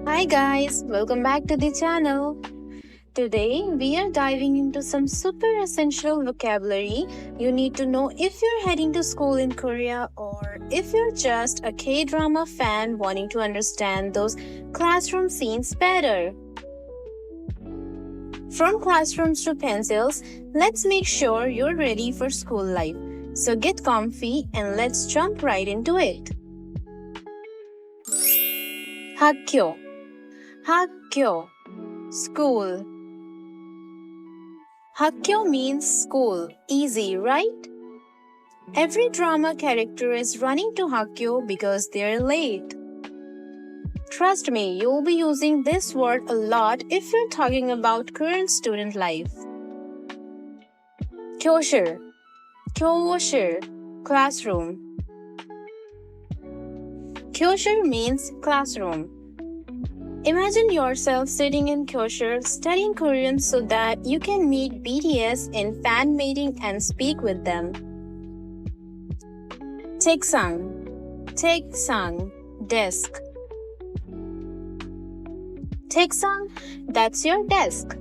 Hi guys, welcome back to the channel. Today we are diving into some super essential vocabulary you need to know if you're heading to school in Korea or if you're just a K-drama fan wanting to understand those classroom scenes better. From classrooms to pencils, let's make sure you're ready for school life. So get comfy and let's jump right into it. 학교, 학교, school. 학교 means school. Easy, right? Every drama character is running to 학교 because they're late. Trust me, you'll be using this word a lot if you're talking about current student life. 교실, 교실, classroom. 교실 means classroom. Imagine yourself sitting in 교실 studying Korean so that you can meet BTS in fan meeting and speak with them. 책상, 책상, desk. 책상, that's your desk.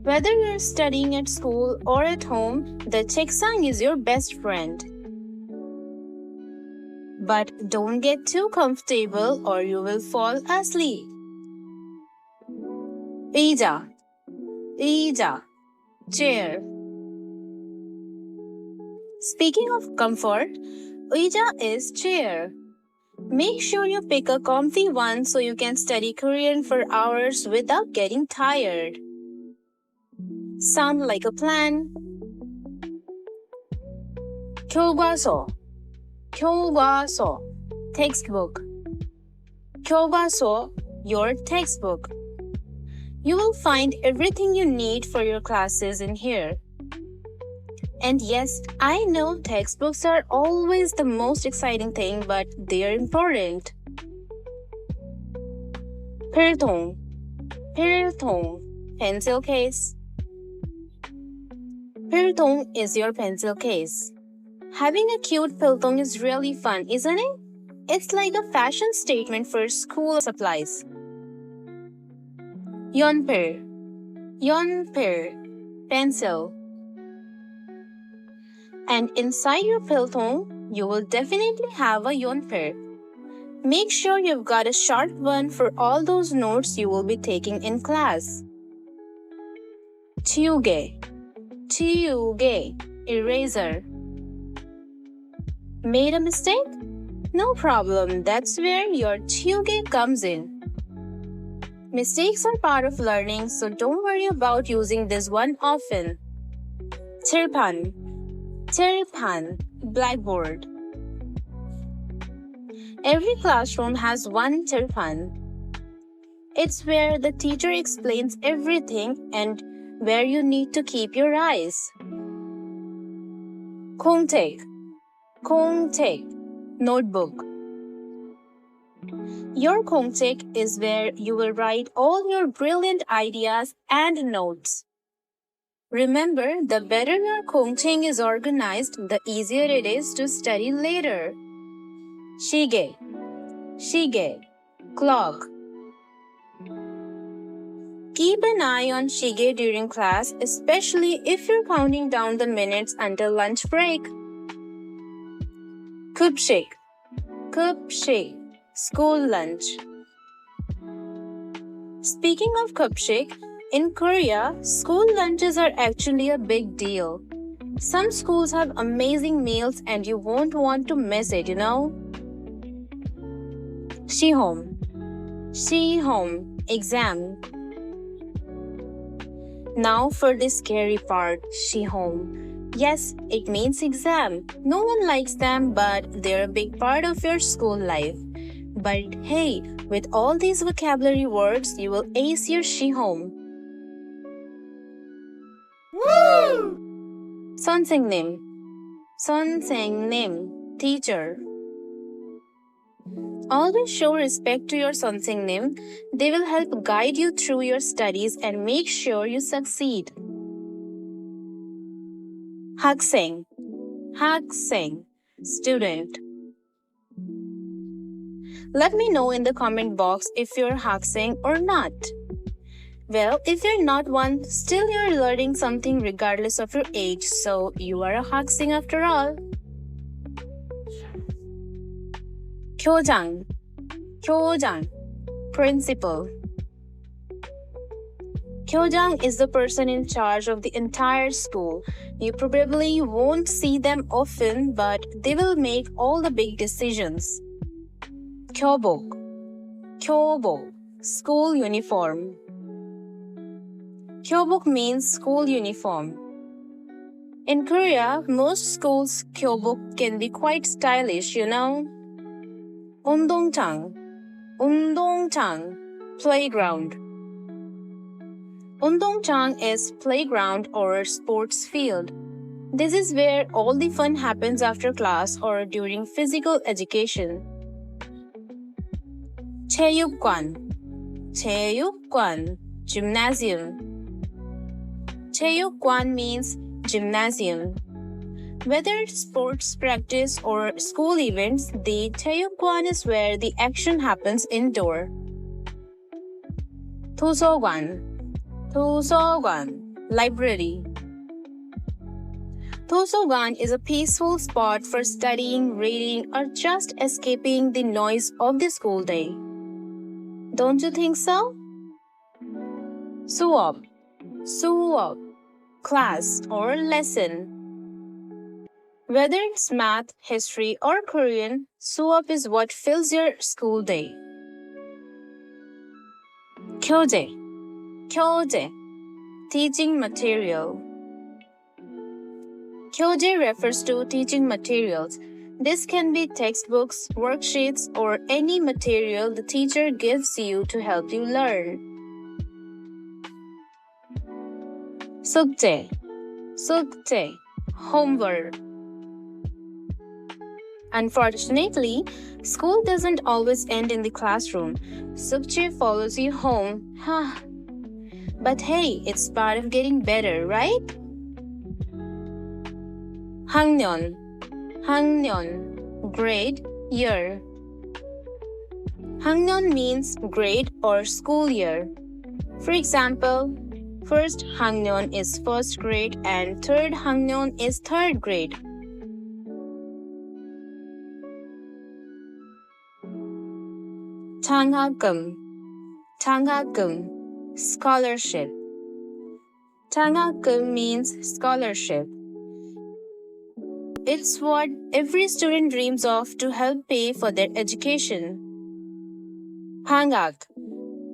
Whether you're studying at school or at home, the 책상 is your best friend. But don't get too comfortable or you will fall asleep. 의자, 의자, chair. Speaking of comfort, 의자 is chair. Make sure you pick a comfy one so you can study Korean for hours without getting tired. Sound like a plan? 교과서, 교과서, textbook. 교과서, your textbook. You will find everything you need for your classes in here. And yes, I know textbooks are always the most exciting thing, but they are important. 필통, 필통, pencil case. 필통 is your pencil case. Having a cute 필통 is really fun, isn't it? It's like a fashion statement for school supplies. 연필, 연필, pencil. And inside your 필통, you will definitely have a 연필. Make sure you've got a sharp one for all those notes you will be taking in class. 지우개, 지우개, eraser. Made a mistake? No problem, that's where your 지우개 comes in. Mistakes are part of learning, so don't worry about using this one often. 칠판, 칠판, blackboard. Every classroom has one 칠판. It's where the teacher explains everything and where you need to keep your eyes. 공책, 공책, notebook. Your 공책 is where you will write all your brilliant ideas and notes. Remember, the better your 공책 is organized, the easier it is to study later. 시계, 시계, clock. Keep an eye on 시계 during class, especially if you're counting down the minutes until lunch break. 급식, 급식, school lunch. Speaking of 급식, in Korea, school lunches are actually a big deal. Some schools have amazing meals and you won't want to miss it, you know? 시험, 시험, exam. Now for the scary part, 시험. Yes, it means exam. No one likes them, but they're a big part of your school life. But hey, with all these vocabulary words, you will ace your 시험. Woo! 선생님, 선생님, teacher. Always show respect to your 선생님. They will help guide you through your studies and make sure you succeed. 학생, 학생, student. Let me know in the comment box if you're haksing or not. Well, if you're not one, still you're learning something regardless of your age, so you are a haksing after all. 교장, 교장, principal. 교장 is the person in charge of the entire school. You probably won't see them often, but they will make all the big decisions. 교복, 교복, school uniform. 교복 means school uniform. In Korea, most schools' 교복 can be quite stylish, you know. 운동장, 운동장, playground. 운동장 is playground or sports field. This is where all the fun happens after class or during physical education. 체육관, 체육관, gymnasium. 체육관 means gymnasium. Whether it's sports practice or school events, the 체육관 is where the action happens indoor. 도서관, 도서관, library. 도서관 is a peaceful spot for studying, reading, or just escaping the noise of the school day. Don't you think so? 수업, 수업, class or lesson. Whether it's math, history, or Korean, 수업 is what fills your school day. 교재, 교재, teaching material. 교재 refers to teaching materials. This can be textbooks, worksheets, or any material the teacher gives you to help you learn. 숙제, 숙제, homework. Unfortunately, school doesn't always end in the classroom. 숙제 follows you home. But hey, it's part of getting better, right? 학년, 학년, grade, year. 학년 means grade or school year. For example, first 학년 is first grade and third 학년 is third grade. 장학금, 장학금, scholarship. 장학금 means scholarship. It's what every student dreams of to help pay for their education. 방학,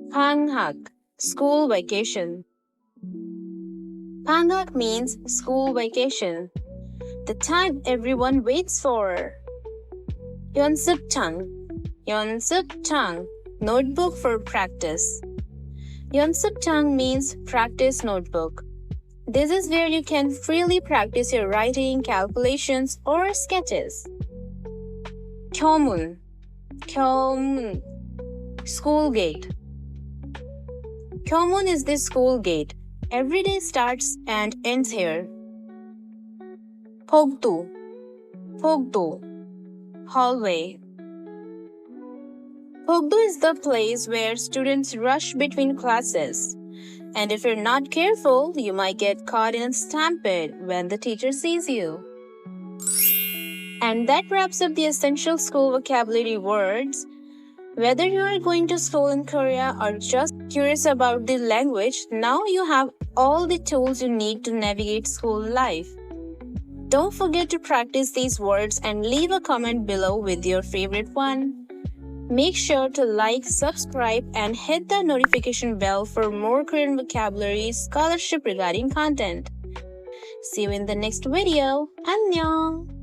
방학, school vacation. 방학 means school vacation, the time everyone waits for. 연습장, 연습장, notebook for practice. 연습장 means practice notebook. This is where you can freely practice your writing, calculations, or sketches. 교문, 교문, school gate. 교문 is the school gate. Every day starts and ends here. 복도, 복도, hallway. 복도 is the place where students rush between classes. And if you're not careful, you might get caught in a stampede when the teacher sees you. And that wraps up the essential school vocabulary words. Whether you are going to school in Korea or just curious about the language, now you have all the tools you need to navigate school life. Don't forget to practice these words and leave a comment below with your favorite one. Make sure to like, subscribe, and hit the notification bell for more Korean vocabulary scholarship regarding content. See you in the next video. 안녕!